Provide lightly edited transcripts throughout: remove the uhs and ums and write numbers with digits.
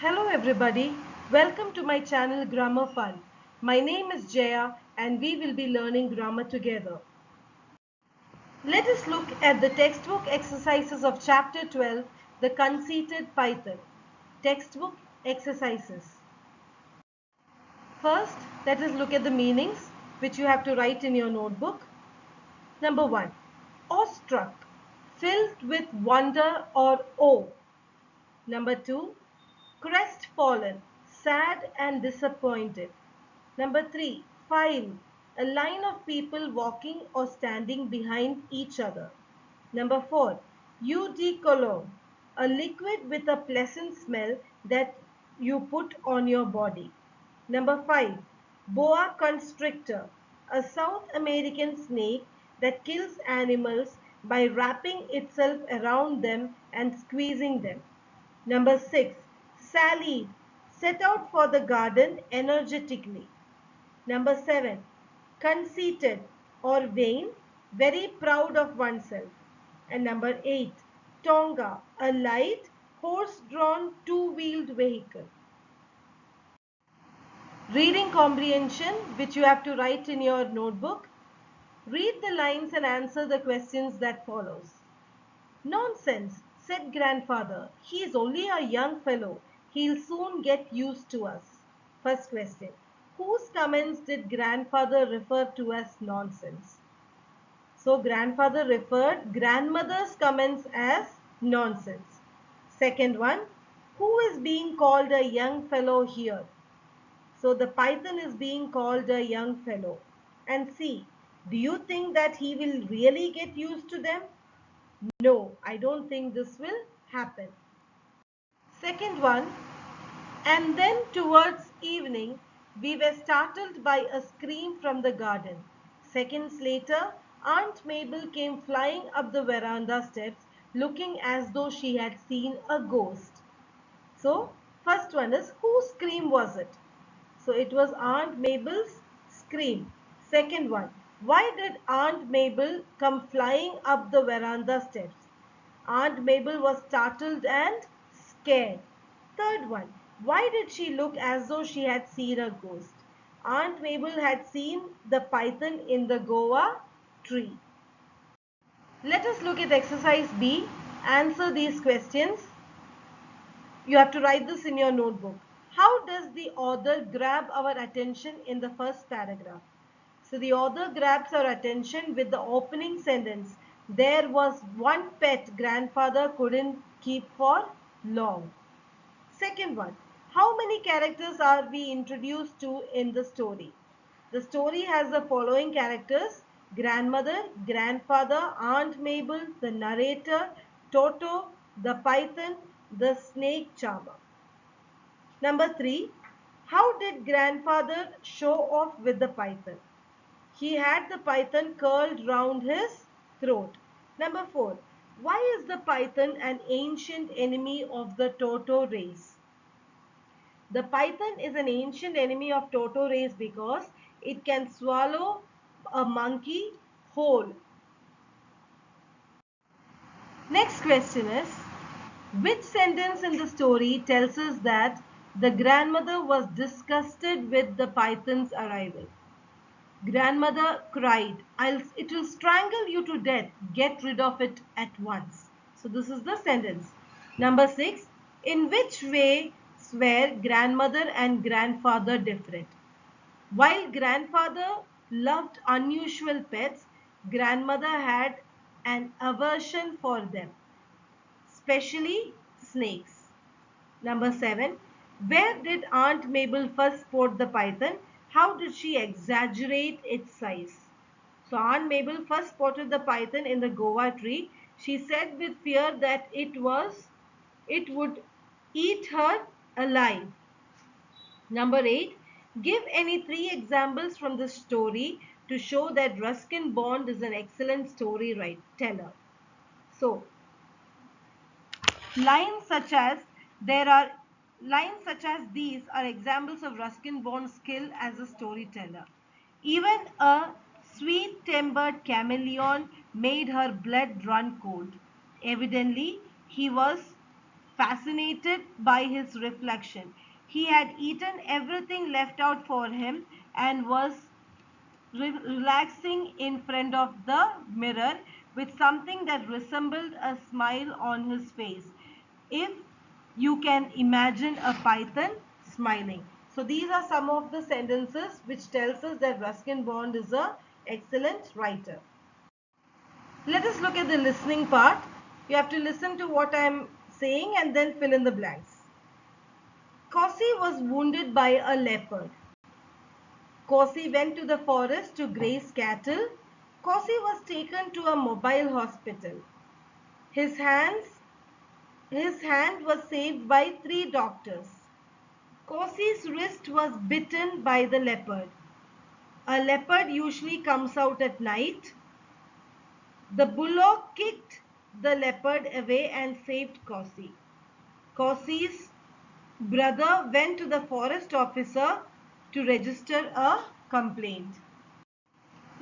Hello everybody, welcome to my channel Grammar Fun. My name is Jaya and we will be learning grammar together. Let us look at the textbook exercises of chapter 12, The Conceited Python. Textbook exercises. First, let us look at the meanings which you have to write in your notebook. Number 1. Awestruck, filled with wonder or awe. Number 2. Crestfallen, sad and disappointed. Number 3. File, a line of people walking or standing behind each other. Number 4. Eau de cologne, a liquid with a pleasant smell that you put on your body. Number 5. Boa constrictor, a South American snake that kills animals by wrapping itself around them and squeezing them. Number 6. Sallied, set out for the garden energetically. Number 7. Conceited or vain, very proud of oneself. And number 8. Tonga, a light, horse-drawn two-wheeled vehicle. Reading comprehension, which you have to write in your notebook. Read the lines and answer the questions that follows. Nonsense, said grandfather. He is only a young fellow. He'll soon get used to us. First question. Whose comments did grandfather refer to as nonsense? So grandfather referred grandmother's comments as nonsense. Second one. Who is being called a young fellow here? So the python is being called a young fellow. And C. Do you think that he will really get used to them? No, I don't think this will happen. Second one, and then towards evening, we were startled by a scream from the garden. Seconds later, Aunt Mabel came flying up the veranda steps, looking as though she had seen a ghost. So, first one is, whose scream was it? So, it was Aunt Mabel's scream. Second one, why did Aunt Mabel come flying up the veranda steps? Aunt Mabel was startled and scared. Third one, why did she look as though she had seen a ghost? Aunt Mabel had seen the python in the guava tree. Let us look at exercise B. Answer these questions. You have to write this in your notebook. How does the author grab our attention in the first paragraph? So the author grabs our attention with the opening sentence. There was one pet grandfather couldn't keep for long. Second one, how many characters are we introduced to in the story? The story has the following characters: grandmother, grandfather, Aunt Mabel, the narrator, Toto, the python, the snake charmer. Number 3, how did grandfather show off with the python? He had the python curled round his throat. Number 4, why is the python an ancient enemy of the Toto race? The python is an ancient enemy of Toto race because it can swallow a monkey whole. Next question is, which sentence in the story tells us that the grandmother was disgusted with the python's arrival? Grandmother cried, it will strangle you to death. Get rid of it at once. So this is the sentence. Number 6. In which way were grandmother and grandfather different? While grandfather loved unusual pets, grandmother had an aversion for them, especially snakes. Number 7. Where did Aunt Mabel first spot the python? How did she exaggerate its size? So Aunt Mabel first spotted the python in the guava tree. She said with fear that it would eat her alive. Number 8. Give any 3 examples from the story to show that Ruskin Bond is an excellent story teller. So Lines such as these are examples of Ruskin Bond's skill as a storyteller. Even a sweet-tempered chameleon made her blood run cold. Evidently, he was fascinated by his reflection. He had eaten everything left out for him and was relaxing in front of the mirror with something that resembled a smile on his face. If you can imagine a python smiling. So these are some of the sentences which tells us that Ruskin Bond is an excellent writer. Let us look at the listening part. You have to listen to what I am saying and then fill in the blanks. Cossie was wounded by a leopard. Cossie went to the forest to graze cattle. Cossie was taken to a mobile hospital. His hand was saved by 3 doctors. Cossie's wrist was bitten by the leopard. A leopard usually comes out at night. The bullock kicked the leopard away and saved Cossie. Cossie's brother went to the forest officer to register a complaint.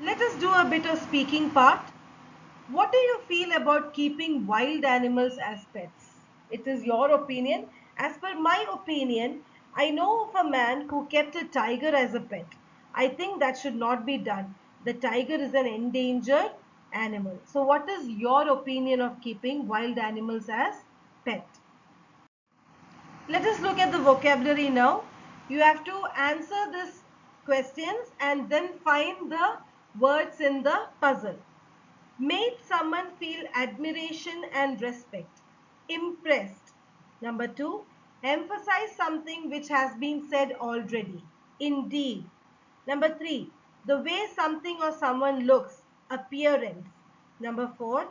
Let us do a bit of speaking part. What do you feel about keeping wild animals as pets? It is your opinion. As per my opinion, I know of a man who kept a tiger as a pet. I think that should not be done. The tiger is an endangered animal. So what is your opinion of keeping wild animals as pet? Let us look at the vocabulary now. You have to answer these questions and then find the words in the puzzle. Made someone feel admiration and respect. Impressed. Number 2. Emphasize something which has been said already. Indeed. Number 3. The way something or someone looks. Appearance. Number 4.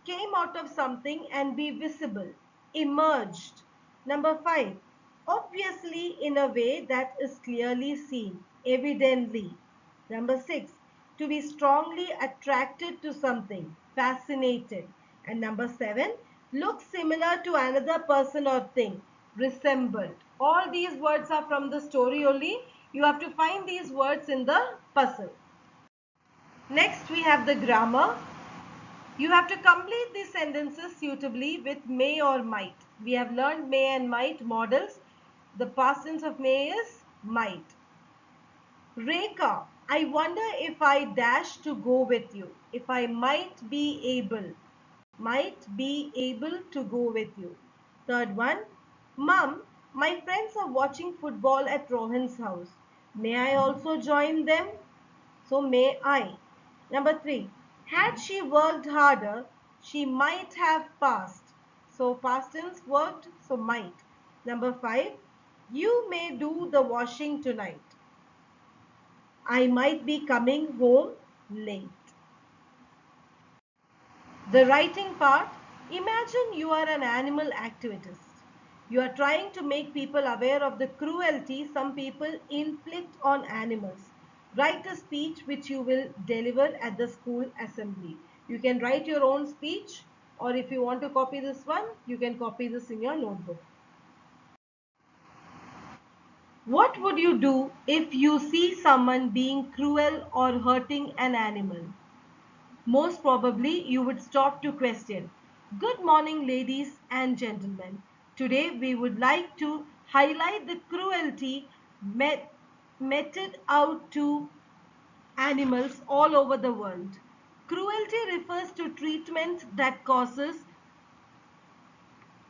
Came out of something and be visible. Emerged. Number 5. Obviously in a way that is clearly seen. Evidently. Number 6. To be strongly attracted to something. Fascinated. And number 7. Look similar to another person or thing. Resembled. All these words are from the story only. You have to find these words in the puzzle. Next we have the grammar. You have to complete these sentences suitably with may or might. We have learned may and might models. The past tense of may is might. Rekha, I wonder if I dash to go with you. If I might be able to go with you. Third one, Mum, my friends are watching football at Rohan's house. May I also join them? So may I. Number 3, had she worked harder, she might have passed. So past tense worked, so might. Number 5, you may do the washing tonight. I might be coming home late. The writing part, imagine you are an animal activist. You are trying to make people aware of the cruelty some people inflict on animals. Write a speech which you will deliver at the school assembly. You can write your own speech, or if you want to copy this one, you can copy this in your notebook. What would you do if you see someone being cruel or hurting an animal? Most probably you would stop to question. Good morning, ladies and gentlemen. Today we would like to highlight the cruelty meted out to animals all over the world. Cruelty refers to treatment that causes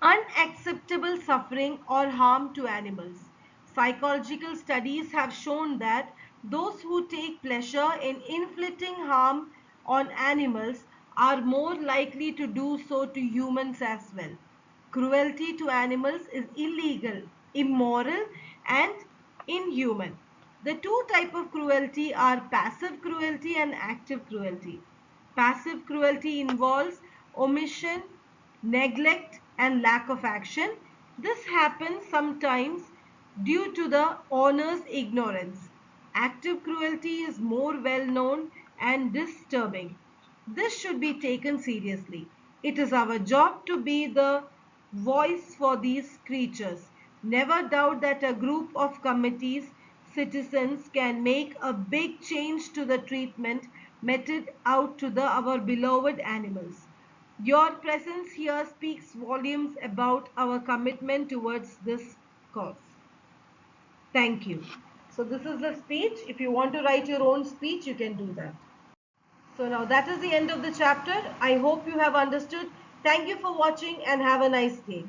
unacceptable suffering or harm to animals. Psychological studies have shown that those who take pleasure in inflicting harm on animals are more likely to do so to humans as well. Cruelty to animals is illegal, immoral, and inhuman. The two types of cruelty are passive cruelty and active cruelty. Passive cruelty involves omission, neglect, and lack of action. This happens sometimes due to the owner's ignorance. Active cruelty is more well known and disturbing. This should be taken seriously. It is our job to be the voice for these creatures. Never doubt that a group of committees, citizens can make a big change to the treatment meted out to our beloved animals. Your presence here speaks volumes about our commitment towards this cause. Thank you. So this is the speech. If you want to write your own speech, you can do that. So now that is the end of the chapter. I hope you have understood. Thank you for watching and have a nice day.